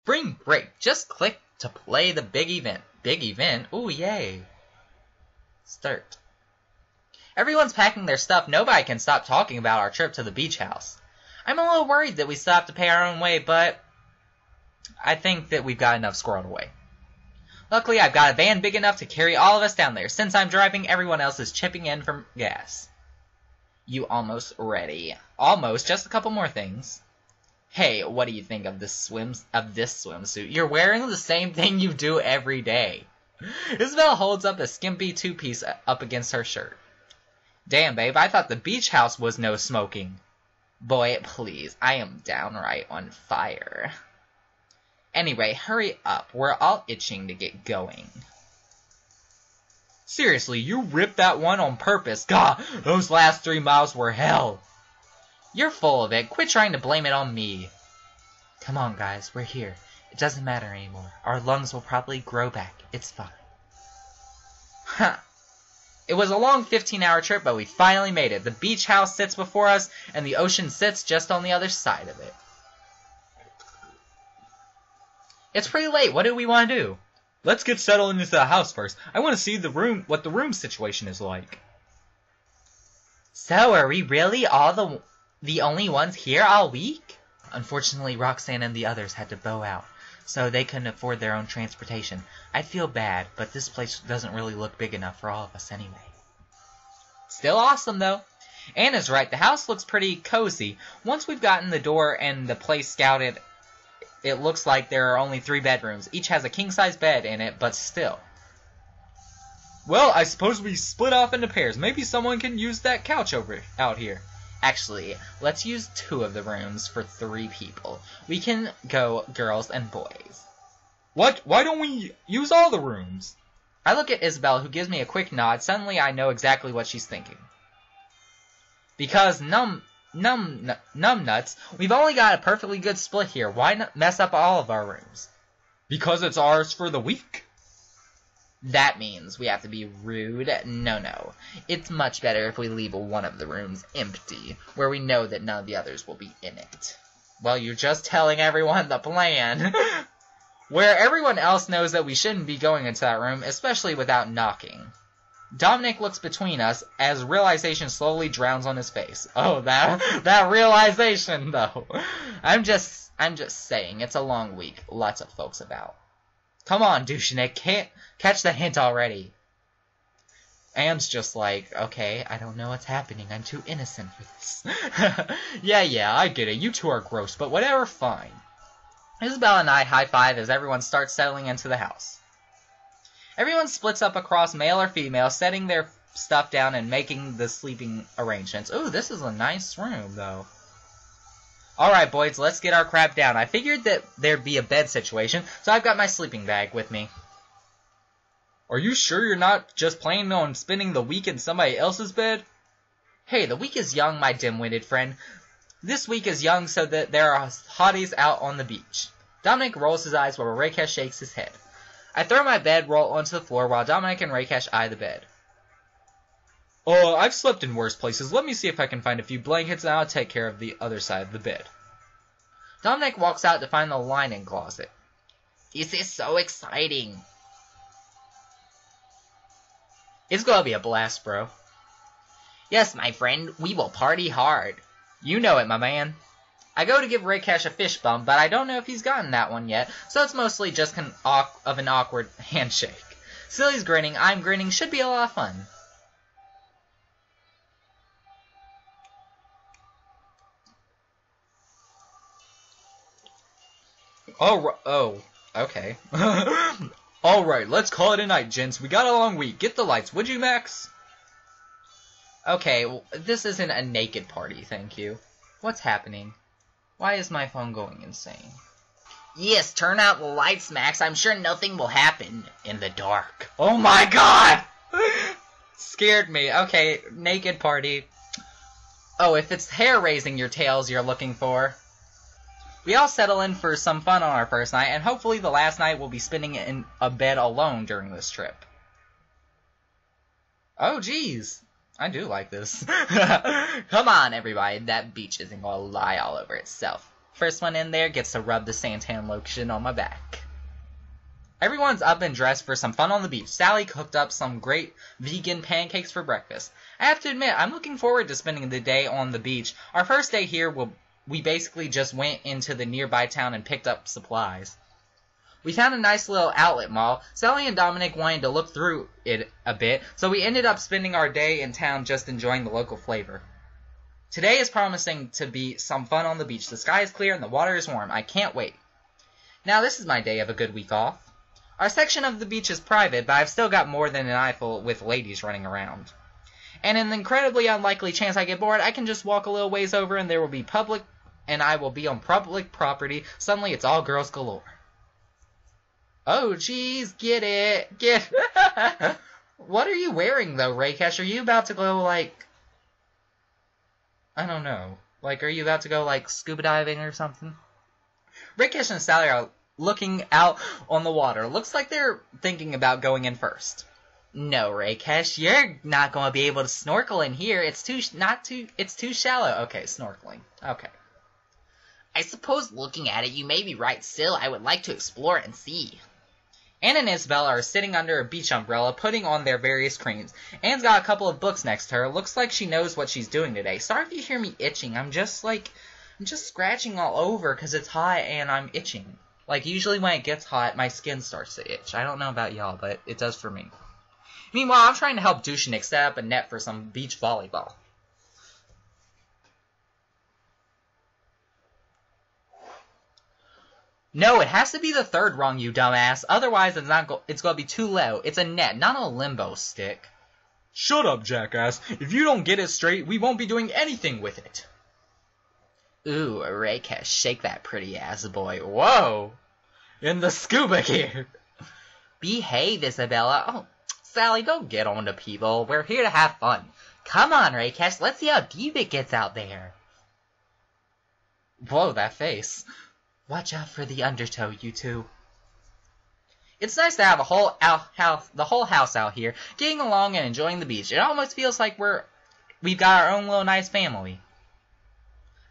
Spring break. Just click to play the big event. Big event? Ooh, yay. Start. Everyone's packing their stuff. Nobody can stop talking about our trip to the beach house. I'm a little worried that we still have to pay our own way, but I think that we've got enough squirreled away. Luckily, I've got a van big enough to carry all of us down there. Since I'm driving, everyone else is chipping in for gas. You almost ready? Almost. Just a couple more things. Hey, what do you think of this swimsuit? You're wearing the same thing you do every day. Isabel holds up a skimpy two-piece up against her shirt. Damn, babe, I thought the beach house was no smoking. Boy, please, I am downright on fire. Anyway, hurry up. We're all itching to get going. Seriously, you ripped that one on purpose. God, those last 3 miles were hell. You're full of it. Quit trying to blame it on me. Come on, guys. We're here. It doesn't matter anymore. Our lungs will probably grow back. It's fine. Huh. It was a long 15-hour trip, but we finally made it. The beach house sits before us, and the ocean sits just on the other side of it. It's pretty late. What do we want to do? Let's get settled into the house first. I want to see what the room situation is like. So, are we really all the only ones here all week? Unfortunately, Roxanne and the others had to bow out, so they couldn't afford their own transportation. I feel bad, but this place doesn't really look big enough for all of us anyway. Still awesome, though. Anna's right. The house looks pretty cozy. Once we've gotten the door and the place scouted, it looks like there are only 3 bedrooms. Each has a king-size bed in it, but still. Well, I suppose we split off into pairs. Maybe someone can use that couch out here. Actually, let's use 2 of the rooms for 3 people. We can go girls and boys. What? Why don't we use all the rooms? I look at Isabel, who gives me a quick nod. Suddenly, I know exactly what she's thinking. Because numbnuts, we've only got a perfectly good split here. Why not mess up all of our rooms? Because it's ours for the week. That means we have to be rude. No. It's much better if we leave one of the rooms empty, where we know that none of the others will be in it. Well, you're just telling everyone the plan. Where everyone else knows that we shouldn't be going into that room, especially without knocking. Dominic looks between us as realization slowly drowns on his face. Oh, that realization, though. I'm just saying, it's a long week. Lots of folks about. Come on, Douchenik, can't catch the hint already. Anne's just like, okay, I don't know what's happening. I'm too innocent for this. Yeah, I get it. You two are gross, but whatever, fine. Isabel and I high-five as everyone starts settling into the house. Everyone splits up across male or female, setting their stuff down and making the sleeping arrangements. Ooh, this is a nice room, though. Alright, boys, let's get our crap down. I figured that there'd be a bed situation, so I've got my sleeping bag with me. Are you sure you're not just planning on spending the week in somebody else's bed? Hey, the week is young, my dim-witted friend. This week is young so that there are hotties out on the beach. Dominic rolls his eyes while Rakesh shakes his head. I throw my bedroll onto the floor while Dominic and Rakesh eye the bed. Oh, I've slept in worse places. Let me see if I can find a few blankets and I'll take care of the other side of the bed. Dominic walks out to find the linen closet. This is so exciting. It's gonna be a blast, bro. Yes, my friend, we will party hard. You know it, my man. I go to give Rakesh a fish bump, but I don't know if he's gotten that one yet, so it's mostly just an awkward handshake. Silly's grinning, I'm grinning, should be a lot of fun. Oh, okay. Alright, let's call it a night, gents. We got a long week. Get the lights, would you, Max? Okay, well, this isn't a naked party, thank you. What's happening? Why is my phone going insane? Yes, turn out the lights, Max. I'm sure nothing will happen in the dark. Oh my god! Scared me. Okay, naked party. Oh, if it's hair-raising your tails you're looking for. We all settle in for some fun on our first night, and hopefully the last night we'll be spending in a bed alone during this trip. Oh, geez. I do like this. Come on, everybody. That beach isn't gonna lie all over itself. First one in there gets to rub the Santan lotion on my back. Everyone's up and dressed for some fun on the beach. Sally cooked up some great vegan pancakes for breakfast. I have to admit, I'm looking forward to spending the day on the beach. Our first day here, we basically just went into the nearby town and picked up supplies. We found a nice little outlet mall. Sally and Dominic wanted to look through it a bit, so we ended up spending our day in town just enjoying the local flavor. Today is promising to be some fun on the beach. The sky is clear and the water is warm. I can't wait. Now this is my day of a good week off. Our section of the beach is private, but I've still got more than an eyeful with ladies running around. And in an incredibly unlikely chance I get bored, I can just walk a little ways over and there will be public, and I will be on public property. Suddenly it's all girls galore. Oh, geez, get it. What are you wearing, though, Raycash? Are you about to go, like... I don't know. Like, are you about to go, like, scuba diving or something? Raycash and Sally are looking out on the water. Looks like they're thinking about going in first. No, Raycash, you're not going to be able to snorkel in here. It's too shallow. Okay, snorkeling. Okay. I suppose looking at it, you may be right. Still, I would like to explore and see. Anne and Isabella are sitting under a beach umbrella, putting on their various creams. Anne's got a couple of books next to her. Looks like she knows what she's doing today. Sorry if you hear me itching. I'm just scratching all over because it's hot and I'm itching. Like, usually when it gets hot, my skin starts to itch. I don't know about y'all, but it does for me. Meanwhile, I'm trying to help Dushanik set up a net for some beach volleyball. No, it has to be the third rung, you dumbass. Otherwise, it's going to be too low. It's a net, not a limbo stick. Shut up, jackass. If you don't get it straight, we won't be doing anything with it. Ooh, Raycash, shake that pretty ass, boy. Whoa! In the scuba gear. Behave, Isabella. Oh, Sally, don't get on to people. We're here to have fun. Come on, Raycash, let's see how deep it gets out there. Whoa, that face. Watch out for the undertow, you two. It's nice to have the whole house out here, getting along and enjoying the beach. It almost feels like we've got our own little nice family.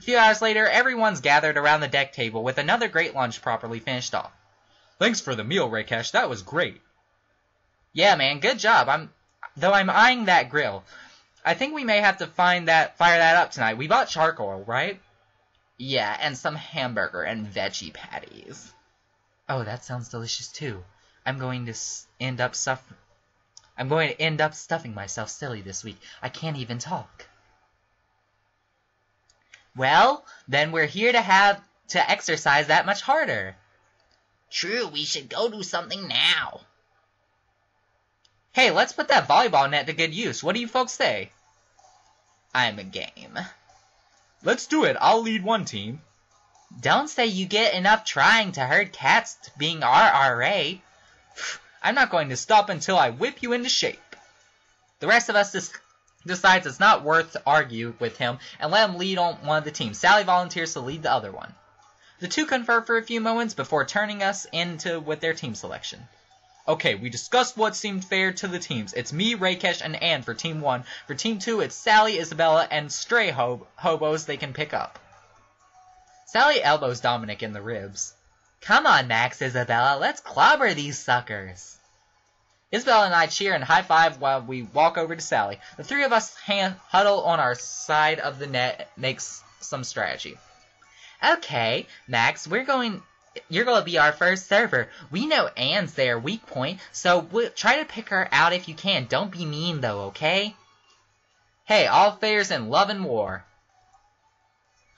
A few hours later, everyone's gathered around the deck table with another great lunch properly finished off. Thanks for the meal, Raycash. That was great. Yeah, man, good job. I'm eyeing that grill. I think we may have to fire that up tonight. We bought charcoal, right? Yeah, and some hamburger and veggie patties. Oh, that sounds delicious too. I'm going to end up stuffing myself silly this week. I can't even talk. Well, then we're here to exercise that much harder. True, we should go do something now. Hey, let's put that volleyball net to good use. What do you folks say? I'm a game. Let's do it. I'll lead one team. Don't say you get enough trying to herd cats being RRA. I'm not going to stop until I whip you into shape. The rest of us decides it's not worth to argue with him and let him lead on one of the teams. Sally volunteers to lead the other one. The two confer for a few moments before turning us into with their team selection. Okay, we discussed what seemed fair to the teams. It's me, Raycash, and Anne for Team 1. For Team 2, it's Sally, Isabella, and stray hobos they can pick up. Sally elbows Dominic in the ribs. Come on, Max, Isabella, let's clobber these suckers. Isabella and I cheer and high-five while we walk over to Sally. The three of us huddle on our side of the net, makes some strategy. Okay, Max, you're going to be our first server. We know Anne's their weak point, so we'll try to pick her out if you can. Don't be mean, though, okay? Hey, all fair's in love and war.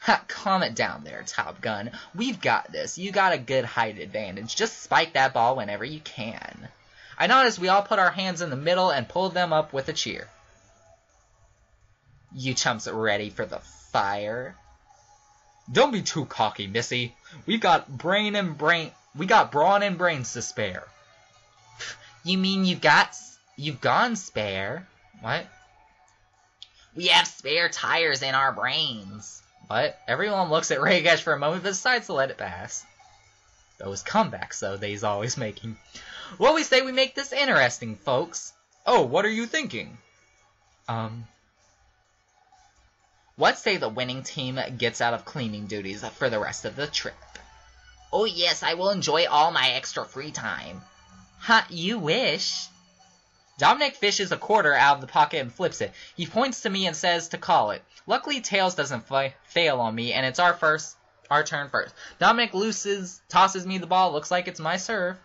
Ha, calm it down there, Top Gun. We've got this. You got a good height advantage. Just spike that ball whenever you can. I noticed we all put our hands in the middle and pulled them up with a cheer. You chumps ready for the fire? Don't be too cocky, Missy. We got brawn and brains to spare. You mean you've gone spare? What? We have spare tires in our brains. What? Everyone looks at Raycash for a moment but decides to let it pass. Those comebacks, though, he's always making. Well, we say we make this interesting, folks. Oh, what are you thinking? What say the winning team gets out of cleaning duties for the rest of the trip? Oh yes, I will enjoy all my extra free time. Huh, you wish. Dominic fishes a quarter out of the pocket and flips it. He points to me and says to call it. Luckily, Tails doesn't fail on me, and it's our turn first. Dominic tosses me the ball. Looks like it's my serve.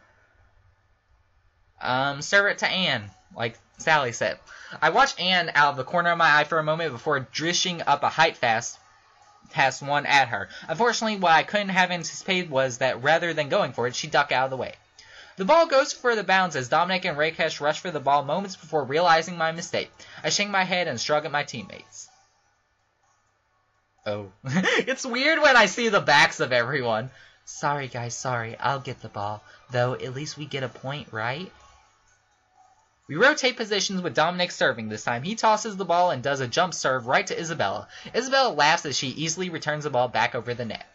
Serve it to Anne, like Sally said. I watch Anne out of the corner of my eye for a moment before dishing up a height fast one at her. Unfortunately, what I couldn't have anticipated was that rather than going for it, she ducked out of the way. The ball goes for the bounce as Dominic and Rakesh rush for the ball moments before realizing my mistake. I shake my head and shrug at my teammates. Oh. It's weird when I see the backs of everyone. Sorry, guys, sorry. I'll get the ball. Though, at least we get a point, right? We rotate positions with Dominic serving this time. He tosses the ball and does a jump serve right to Isabella. Isabella laughs as she easily returns the ball back over the net.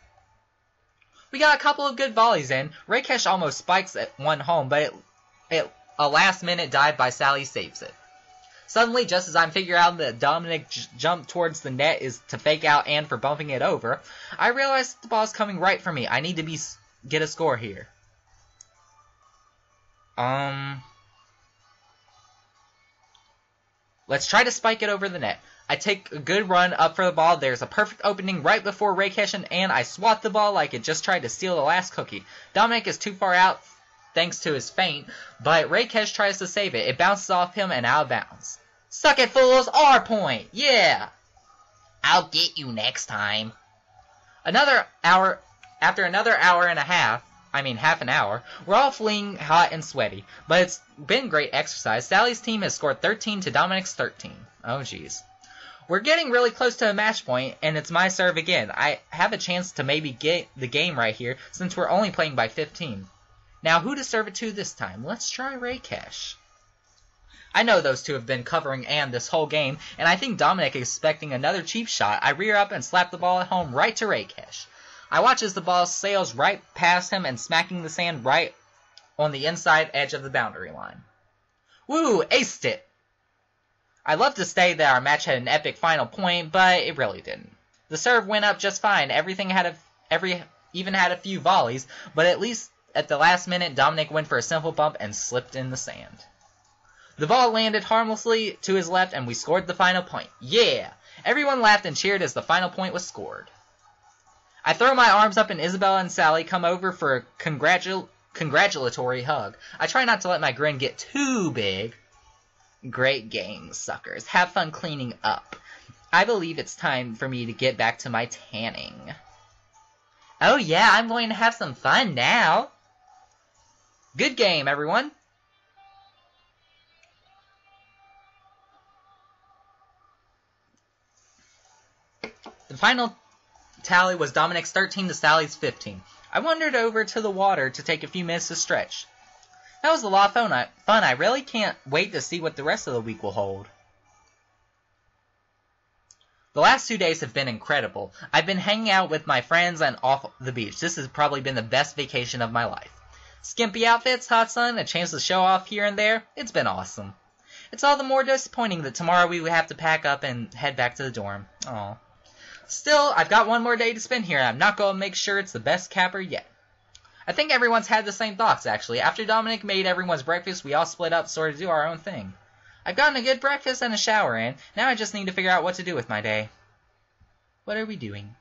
We got a couple of good volleys in. Rakesh almost spikes one home, but a last-minute dive by Sally saves it. Suddenly, just as I'm figuring out that Dominic jump towards the net is to fake out Anne for bumping it over, I realize the ball's coming right for me. I need to get a score here. Let's try to spike it over the net. I take a good run up for the ball. There's a perfect opening right before Rakesh and Anne. I swat the ball like it just tried to steal the last cookie. Dominic is too far out thanks to his feint, but Rakesh tries to save it. It bounces off him and out of bounds. Suck it, fools! Our point! Yeah! I'll get you next time. After another hour and a half, half an hour, we're all fleeing hot and sweaty. But it's been great exercise. Sally's team has scored 13 to Dominic's 13. Oh, jeez. We're getting really close to a match point, and it's my serve again. I have a chance to maybe get the game right here, since we're only playing by 15. Now, who to serve it to this time? Let's try Rakesh. I know those two have been covering Anne this whole game, and I think Dominic is expecting another cheap shot. I rear up and slap the ball at home right to Rakesh. I watch as the ball sails right past him and smacking the sand right on the inside edge of the boundary line. Woo! Aced it! I'd love to say that our match had an epic final point, but it really didn't. The serve went up just fine. Everything even had a few volleys, but at least at the last minute, Dominic went for a simple bump and slipped in the sand. The ball landed harmlessly to his left, and we scored the final point. Yeah! Everyone laughed and cheered as the final point was scored. I throw my arms up, and Isabella and Sally come over for a congratulatory hug. I try not to let my grin get too big. Great game, suckers. Have fun cleaning up. I believe it's time for me to get back to my tanning. Oh yeah, I'm going to have some fun now. Good game, everyone. The final tally was Dominic's 13 to Sally's 15. I wandered over to the water to take a few minutes to stretch. That was a lot of fun. I really can't wait to see what the rest of the week will hold. The last 2 days have been incredible. I've been hanging out with my friends and off the beach. This has probably been the best vacation of my life. Skimpy outfits, hot sun, a chance to show off here and there. It's been awesome. It's all the more disappointing that tomorrow we would have to pack up and head back to the dorm. Aw. Still, I've got one more day to spend here, and I'm not going to make sure it's the best capper yet. I think everyone's had the same thoughts, actually. After Dominic made everyone's breakfast, we all split up sort of do our own thing. I've gotten a good breakfast and a shower in. Now I just need to figure out what to do with my day. What are we doing?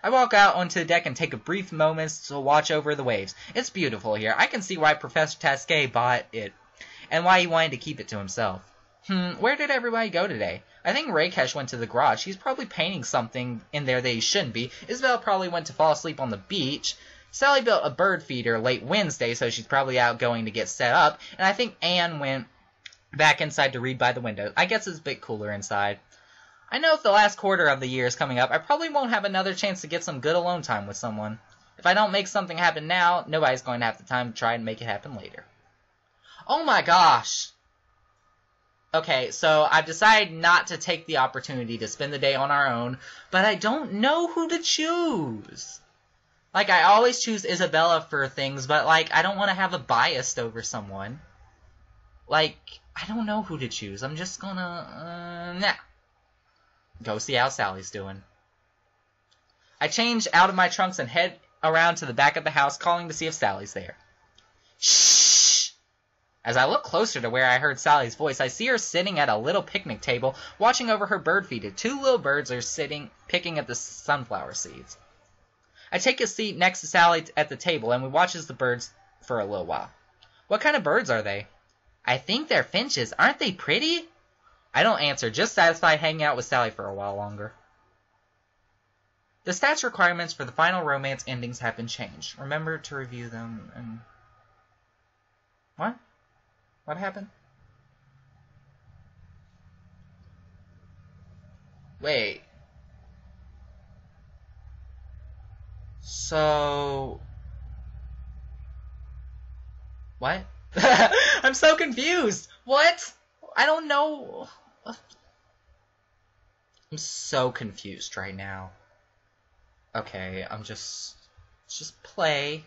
I walk out onto the deck and take a brief moment to watch over the waves. It's beautiful here. I can see why Professor Tasquet bought it, and why he wanted to keep it to himself. Where did everybody go today? I think Rakesh went to the garage. He's probably painting something in there that he shouldn't be. Isabel probably went to fall asleep on the beach. Sally built a bird feeder late Wednesday, so she's probably out going to get set up. And I think Anne went back inside to read by the window. I guess it's a bit cooler inside. I know if the last quarter of the year is coming up, I probably won't have another chance to get some good alone time with someone. If I don't make something happen now, nobody's going to have the time to try and make it happen later. Oh my gosh! Okay, so I've decided not to take the opportunity to spend the day on our own, but I don't know who to choose. Like, I always choose Isabella for things, but, like, I don't want to have a bias over someone. Like, I don't know who to choose. I'm just gonna, nah. go see how Sally's doing. I change out of my trunks and head around to the back of the house, calling to see if Sally's there. Shh! As I look closer to where I heard Sally's voice, I see her sitting at a little picnic table, watching over her bird feeder. 2 little birds are sitting, picking at the sunflower seeds. I take a seat next to Sally at the table, and we watch as the birds for a little while. What kind of birds are they? I think they're finches. Aren't they pretty? I don't answer, just satisfied hanging out with Sally for a while longer. The stats requirements for the final romance endings have been changed. Remember to review them and... What? What happened? Wait. So... What? I'm so confused! What? I don't know. I'm so confused right now. Okay, just play.